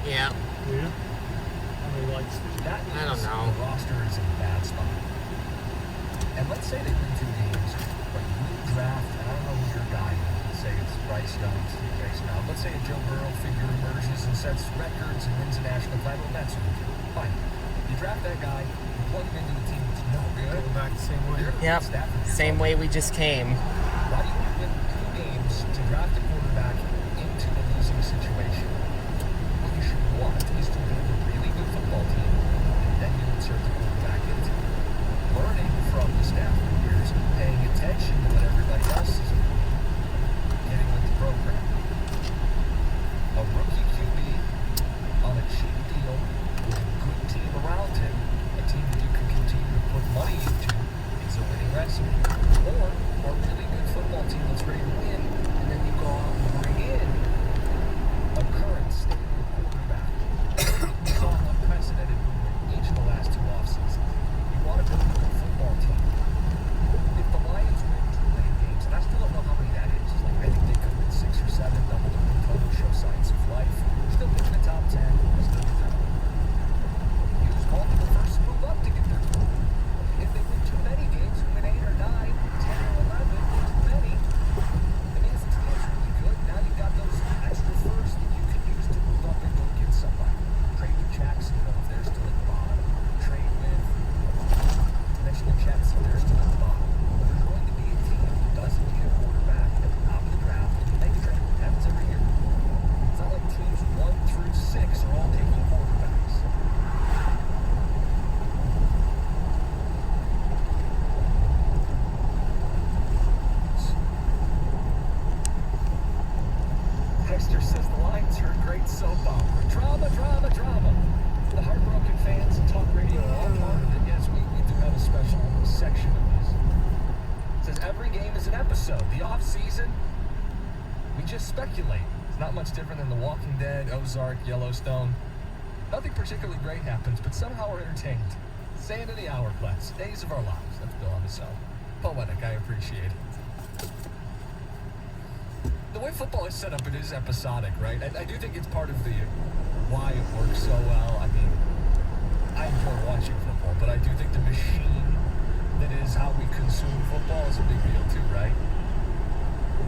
Yeah. Yeah. I mean, like, That I don't means know. the roster is in a bad spot. And let's say they win 2 games, but you draft, and I don't know who your guy is. Let's say it's Bryce Young, Steve Jason. Now, let's say a Joe Burrow figure emerges and sets records and wins a national title, and that's what you do. Fine. You draft that guy, you plug him into a team that's no good. go back the same way. You're Yep. Same way we just came. Why do you want to win 2 games to draft a quarterback into a losing situation? What you should want is to build a really good football team, and then you insert the quarterback into it. Learning from the Stafford years, paying attention to what everybody else is doing, getting with the program. A rookie QB on a cheap deal with a good team around him, a team that you can continue to put money into, is a winning recipe. Or a really good football team that's ready to win, and then you go out and bring in a current stable quarterback. We saw an unprecedented movement each of the last 2 offseasons. You want to build a good football team. If the Lions win 2 late games, and I still don't know how many that is, like I think they could win 6 or 7, double the win total, show signs of life. Still get in the top 10, still deserve it. Use multiple firsts to move up to get there. If they win too many games, win 8 or 9, 10 or 11, too many, I mean, the team's really good. Now you've got those extra firsts that you can use to move up and go get somebody. Trade with Jacksonville if they're still at the bottom. Trade with, mention the Jets if they're still at the bottom. There's going to be a team that doesn't need a quarterback at the top of the draft, and you make a trade. It happens every year. It's not like teams 1 through 6 are all taking quarterbacks. Hexter says the Lions are a great soap opera. Drama, drama, drama. The heartbroken fans and talk radio are all part of it. Yes, we do have a special section of this. It says every game is an episode. The off season, we just speculate. It's not much different than The Walking Dead, Ozark, Yellowstone. Nothing particularly great happens, but somehow we're entertained. Sand in the hourglass. Days of our lives. That's Bill on his own. Poetic, I appreciate it. The way football is set up, it is episodic, right? I do think it's part of the why it works so well. I mean, I enjoy watching football, but I do think the machine that is how we consume football is a big deal too, right?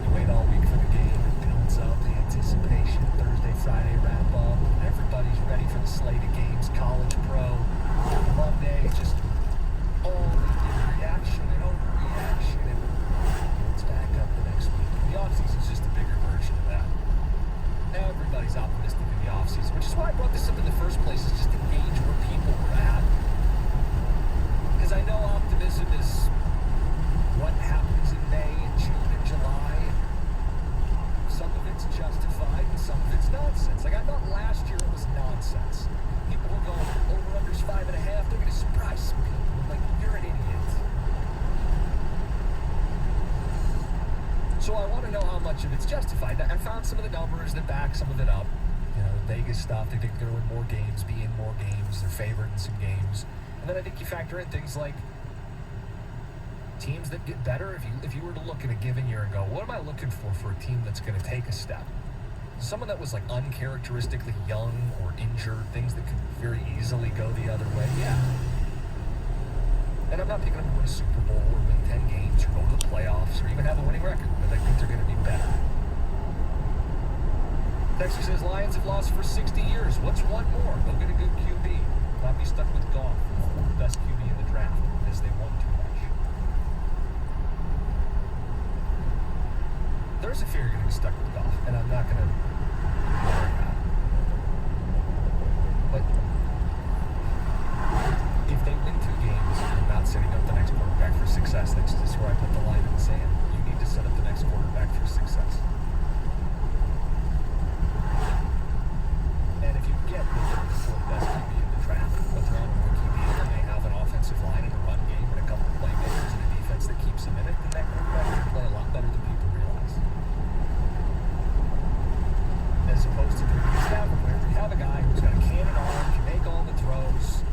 You wait all week for the game, it builds up, the anticipation, Thursday, Friday wrap up, everybody's ready for the slate of games, college, pro, Monday, just all the reaction and overreaction, and it's back up the next week. The offseason is just a bigger version of that. Everybody's optimistic in the offseason, which is why I brought this up in the first place, is just to gauge where people were at. Because I know optimism is what happens in May and June and July. Some of it's justified and some of it's nonsense. Like, I thought last year it was nonsense. People were going over-unders 5.5. They're going to surprise some people. Like, you're an idiot. So I want to know how much of it's justified. I found some of the numbers that back some of it up. You know, Vegas stuff, they think they're going to win more games, be in more games, they're favored in some games. And then I think you factor in things like teams that get better. If you were to look at a given year and go, what am I looking for a team that's going to take a step? Someone that was like uncharacteristically young or injured, things that could very easily go the other way, yeah. And I'm not picking them to win a Super Bowl or win 10 games or go to the playoffs or even have a winning record, but I think they're going to be better. Texas says Lions have lost for 60 years. What's one more? Go get a good QB. Not be stuck with Goff, the best QB in the draft, because they won too much. There's a fear you're going to be stuck with Goff, and I'm not going to worry about it. But if they win 2 games and you're not setting up the next quarterback for success, that's just where I put the line in the sand. You need to set up the next quarterback for success. And if you get the best QB in the draft, but they're on a rookie deal and they have an offensive line and a run game and a couple of playmakers and a defense that keeps them in it, then that quarterback can play a lot better than people realize. As opposed to previous Stafford, where you have a guy who's got a cannon arm, can make all the throws,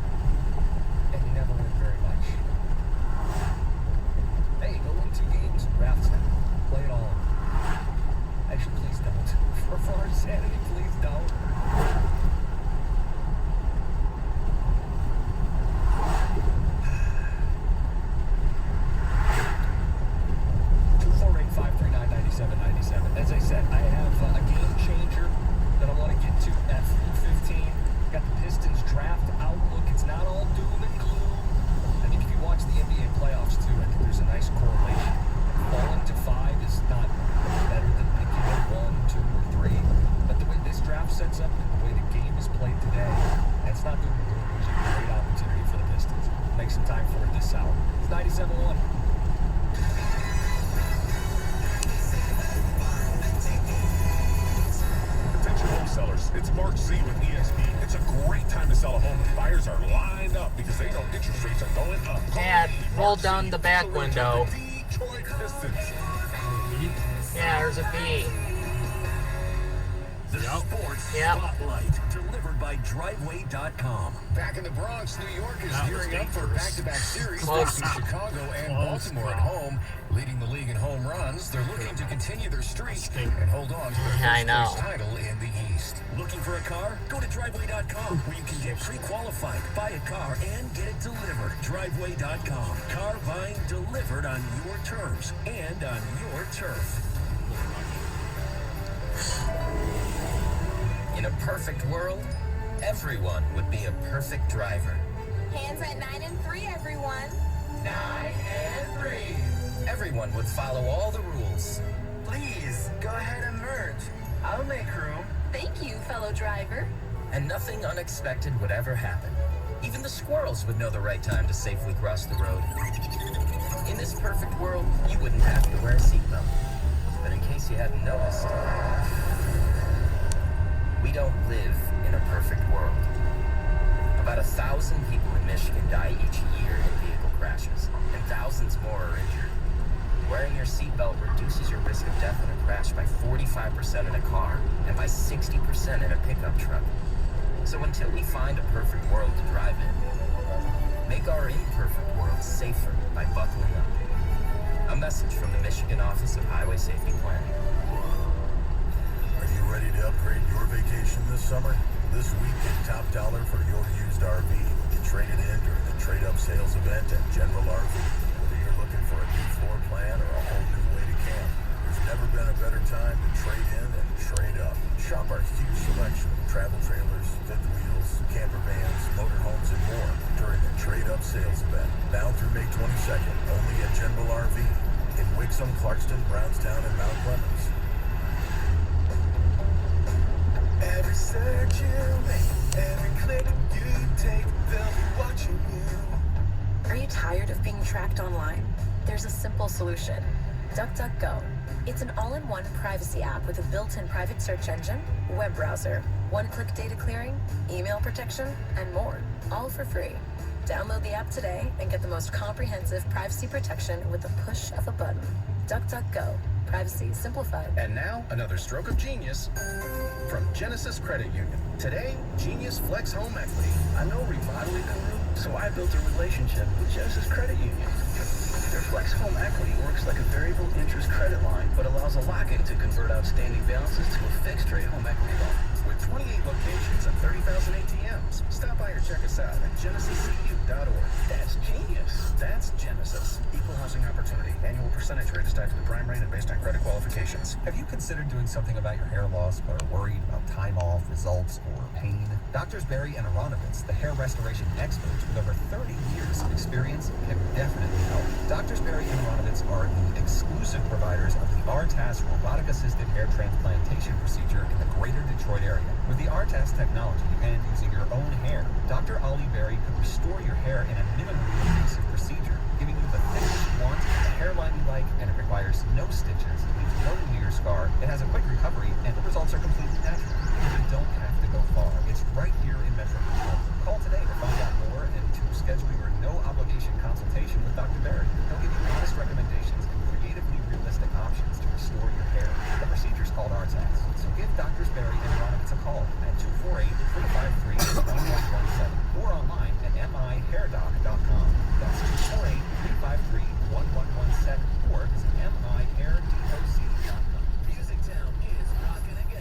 and you never win very much. Hey, go win 2 games and draft him. Play it all. Actually, please don't. For our sanity, please don't. a game changer that I want to get to at 4:15. Got the Pistons draft outlook. It's not all doom and gloom. I think if you watch the NBA playoffs too, I think there's a nice correlation. Falling to 5 is not better than picking at 1, 2, or 3. But the way this draft sets up and the way the game is played today, it's not doom and gloom. There's a great opportunity for the Pistons. Make some time for it this hour. It's 97.1. Attention home sellers, it's Mark Z with ESP. It's a great time to sell a home. Buyers are lined up because they know interest rates are going up. Dad, roll down the back window. Detroit Pistons. Yeah, there's a B. The Sports Spotlight, delivered by Driveway.com. Back in the Bronx, New York is That was gearing up for dangerous. back-to-back series Close. facing Chicago and Close Baltimore at call. home. Leading the league in home runs, they're looking to continue their streak Stinker. and hold on to their Yeah, I know. first-place title in the East. Looking for a car? Go to Driveway.com, where you can get pre-qualified, buy a car, and get it delivered. Driveway.com. Car buying delivered on your terms and on your turf. In a perfect world, everyone would be a perfect driver. Hands at 9 and 3, everyone. 9 and 3. Everyone would follow all the rules. Please, go ahead and merge. I'll make room. Thank you, fellow driver. And nothing unexpected would ever happen. Even the squirrels would know the right time to safely cross the road. In this perfect world, you wouldn't have to wear a seatbelt. But in case you hadn't noticed, we don't live in a perfect world. About 1,000 people in Michigan die each year in vehicle crashes, and thousands more are injured. Wearing your seatbelt reduces your risk of death in a crash by 45% in a car and by 60% in a pickup truck. So until we find a perfect world to drive in, make our imperfect world safer by buckling up. A message from the Michigan Office of Highway Safety Planning. Are you ready to upgrade your vacation this summer? This week, get top dollar for your used RV. Get traded in during the trade-up sales event at General RV. Whether you're looking for a new floor plan or a whole new way to camp, there's never been a better time to trade in and trade up. Shop our huge selection of travel trailers, fifth wheels, camper vans, motorhomes, and more during the trade-up sales event. Now through May 22nd, only at General RV in Wixom, Clarkston, Brownstown, and Mount Clemens. Every search you make, every click you take, they'll be watching you. Are you tired of being tracked online? There's a simple solution. DuckDuckGo. It's an all-in-one privacy app with a built-in private search engine, web browser, one-click data clearing, email protection, and more, all for free. Download the app today and get the most comprehensive privacy protection with the push of a button. DuckDuckGo. Privacy simplified. And now, another stroke of genius from Genesis Credit Union. Today, Genius Flex Home Equity. I know Revital Guru, so I built a relationship with Genesis Credit Union. Their Flex Home Equity works like a variable interest credit line, but allows a lock-in to convert outstanding balances to a fixed-rate home equity loan. With 28 locations and 30,000 ATMs, stop by or check us out at genesiscu.org. That's genius. That's Genesis. Equal housing opportunity. Annual percentage rate is tied to the prime rate and based on credit qualifications. Have you considered doing something about your hair loss but are worried about time off, results, or pain? Doctors Berry and Aronovitz, the hair restoration experts with over 30 years of experience, can definitely help. Doctors Berry and Aronovitz are the exclusive providers of the RTAS robotic-assisted hair transplantation procedure in the greater Detroit area. With the RTAS technology and using your own hair, Dr. Ollie Berry could restore your hair in a minimally invasive procedure, giving you the thickness you want, the hairline you like, and it requires no stitches, leaves no near scar. It has a quick recovery, and the results are completely natural. You don't have to go far. It's right here in Metro Detroit. Call today to find out more and to schedule your no-obligation consultation with Dr. Berry. He'll give you honest recommendations and creatively realistic options to restore your hair. The procedure is called RTAS, so give Doctors Berry and Aronovitz a call at 248-353-1117 or online at mihairdoc.com. That's 248-353-1117 or visit mihairdoc.com. Music Town is rocking again.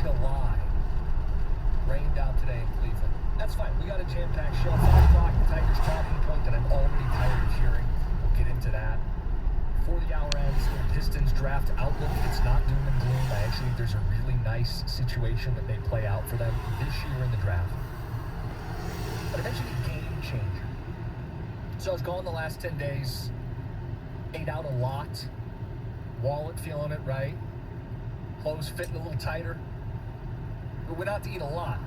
July. Rained out today in Cleveland. That's fine. We got a jam-packed show. 5 o'clock, the Tigers talking point that I'm already tired of hearing. We'll get into that. Before the hour ends, the Pistons draft outlook. It's not doom and gloom. I actually think there's a really nice situation that may play out for them this year in the draft. But eventually, game changer. So I was gone the last 10 days. Ate out a lot. Wallet feeling it right. Clothes fitting a little tighter. We went out to eat a lot.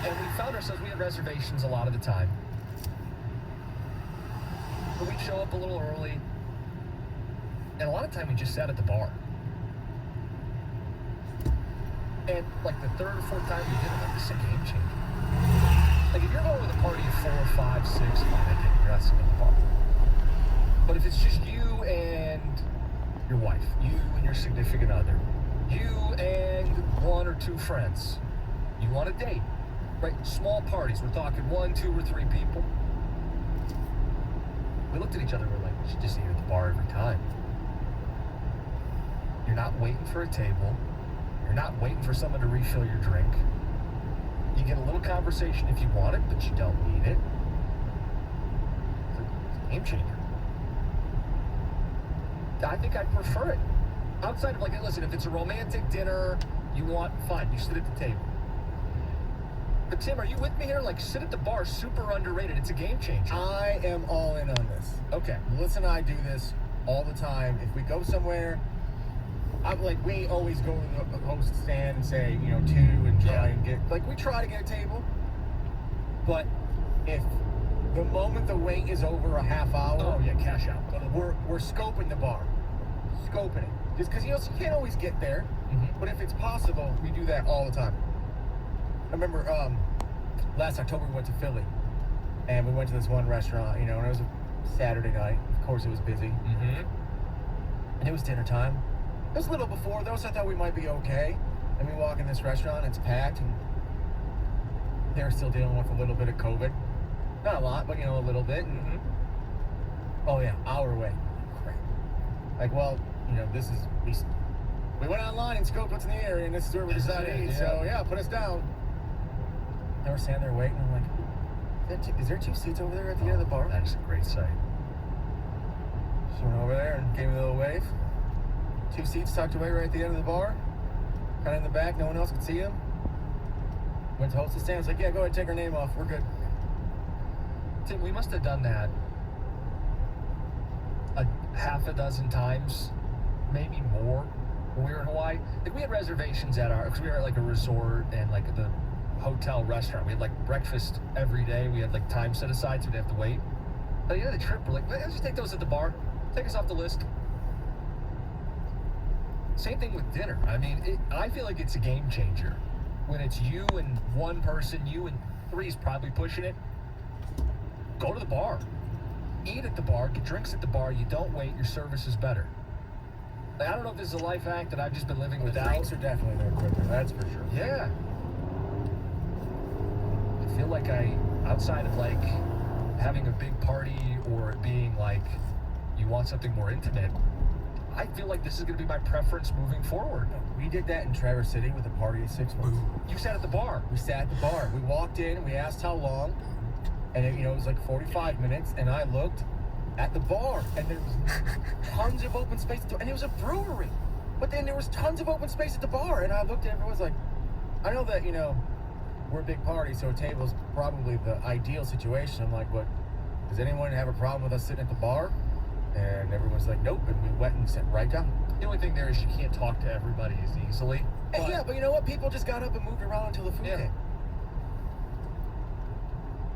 And we found ourselves, we had reservations a lot of the time. But we'd show up a little early. And a lot of time we just sat at the bar. And like the third or fourth time we did it, like, this is a game changer. Like if you're going with a party of 4, 5, 6, fine, I get it, you're not sitting at the bar. But if it's just you and your wife, you and your significant other, you and 1 or 2 friends, you want a date, right? Small parties, we're talking 1, 2, or 3 people. We looked at each other and we're like, we should just eat at the bar every time. You're not waiting for a table. You're not waiting for someone to refill your drink. You get a little conversation if you want it, but you don't need it. It's a game changer. I think I'd prefer it. Outside of, like, listen, if it's a romantic dinner, you want, fine, you sit at the table. But Tim, are you with me here? Like, sit at the bar, super underrated. It's a game changer. I am all in on this. Okay. Melissa and I do this all the time. If we go somewhere, I'm like, we always go to the host stand and say, 2 and try and get, like, we try to get a table. But if the moment the wait is over a half hour, cash out. We're scoping the bar. Scoping it. Just because, you can't always get there. Mm-hmm. But if it's possible, we do that all the time. I remember last October we went to Philly. And we went to this one restaurant, and it was a Saturday night. Of course, it was busy. Mm-hmm. And it was dinner time. It was a little before, though, so I thought we might be okay. And we walk in this restaurant, it's packed, and they're still dealing with a little bit of COVID. Not a lot, but, a little bit. And, oh, yeah, hour away. Crap. Like, well, this is... We went online and scoped what's in the area, and this is where we decided to eat. So, yeah, put us down. And we're standing there waiting. I'm like, is there 2 seats over there at the end of the bar? That is a great sight. She went over there and gave me a little wave. 2 seats tucked away right at the end of the bar. Kind of in the back, no one else could see them. Went to host the stand. I was like, yeah, go ahead and take her name off. We're good. Tim, we must have done that a half a dozen times, maybe more, when we were in Hawaii. Like, we had reservations because we were at, like, a resort and, like, the hotel restaurant. We had, like, breakfast every day. We had, like, time set aside so we didn't have to wait. At the end of the trip, we're like, let's just take those at the bar. Take us off the list. Same thing with dinner. I mean, I feel like it's a game changer. When it's you and 1 person, you and 3 is probably pushing it. Go to the bar. Eat at the bar. Get drinks at the bar. You don't wait. Your service is better. Like, I don't know if this is a life hack that I've just been living without. The drinks are definitely there quicker. That's for sure. Yeah. I feel like outside of, like, having a big party or it being, like, you want something more intimate, I feel like this is going to be my preference moving forward. We did that in Traverse City with a party of 6 months. You sat at the bar. We sat at the bar. We walked in, we asked how long, and it was like 45 minutes, and I looked at the bar, and there was tons of open space, and it was a brewery. But then there was tons of open space at the bar, and I looked at everyone's like, I know that, we're a big party, so a table's probably the ideal situation. I'm like, what, does anyone have a problem with us sitting at the bar? And everyone's like, nope, and we went and sat right down. The only thing there is you can't talk to everybody as easily. But you know what? People just got up and moved around until the food came.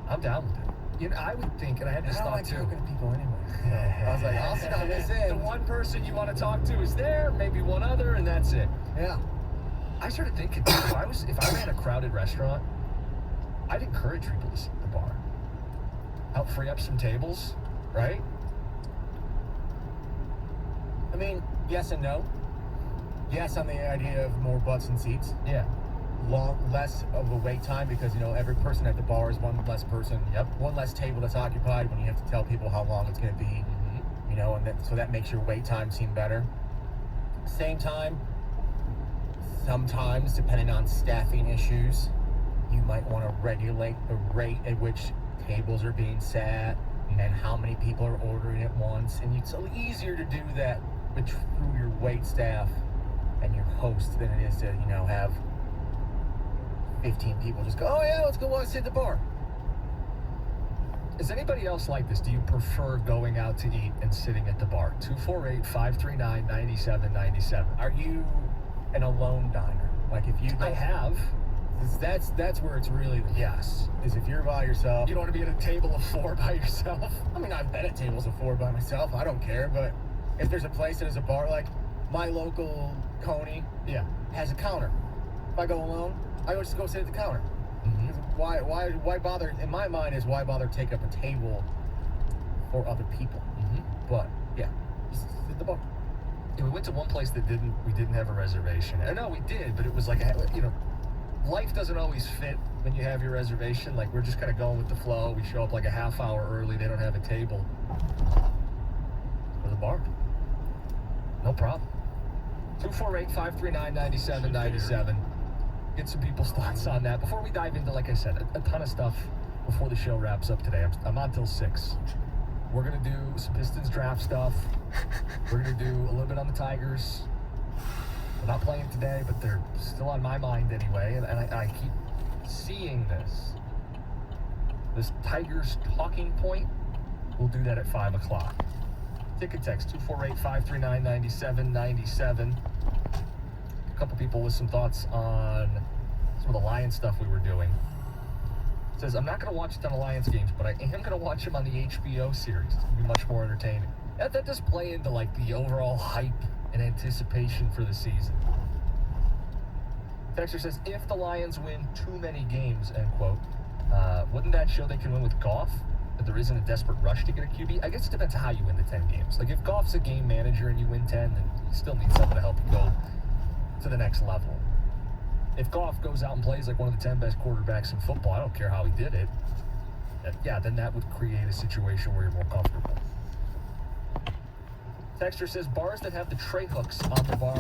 I'm down with it. I would think, and I had this thought too. I don't like talking to people anyway. I was like, I'll sit on this end. The 1 person you want to talk to is there, maybe 1 other, and that's it. Yeah. I started thinking, if I ran a crowded restaurant, I'd encourage people to sit at the bar. Help free up some tables, right? I mean, yes and no. Yes, on the idea of more butts and seats. Yeah. Less of a wait time because, every person at the bar is 1 less person. Yep. 1 less table that's occupied when you have to tell people how long it's going to be. Mm-hmm. And so that makes your wait time seem better. Same time, Sometimes, depending on staffing issues, you might want to regulate the rate at which tables are being sat and how many people are ordering at once. And it's so easier to do that through your wait staff and your host than it is to, have 15 people just go, oh yeah, let's go sit at the bar. Is anybody else like this? Do you prefer going out to eat and sitting at the bar? 248-539-9797. Are you an alone diner? Like if you I have. That's where it's really Yes. is if you're by yourself. You don't want to be at a table of 4 by yourself? I mean, I've been at tables of 4 by myself. I don't care. But if there's a place that has a bar, like my local Coney, has a counter. If I go alone, I just go sit at the counter. Mm-hmm. Why bother? In my mind, is why bother take up a table for other people? Mm-hmm. But yeah, just sit at the bar. Yeah, we went to one place that we didn't have a reservation. Or no, we did, but it was like life doesn't always fit when you have your reservation. Like we're just kind of going with the flow. We show up like a half hour early. They don't have a table. For the bar. No problem. 248-539-9797. Get some people's thoughts on that. Before we dive into, like I said, a ton of stuff before the show wraps up today. I'm on till 6. We're going to do some Pistons draft stuff. We're going to do a little bit on the Tigers. They're not playing today, but they're still on my mind anyway. And I keep seeing this Tigers talking point. We'll do that at 5 o'clock. Ticket text 248-539-9797. A couple people with some thoughts on some of the Lions stuff we were doing. It says, I'm not going to watch a ton of Lions games, but I am going to watch them on the HBO series. It's going to be much more entertaining. That does play into like the overall hype and anticipation for the season. Texter says, if the Lions win too many games, end quote, wouldn't that show they can win with Goff? That there isn't a desperate rush to get a QB? I guess it depends how you win the 10 games. Like if Goff's a game manager and you win 10, then you still need someone to help you go to the next level. If Goff goes out and plays like one of the 10 best quarterbacks in football, I don't care how he did it, then that would create a situation where you're more comfortable. Texter says, bars that have the tray hooks on the bar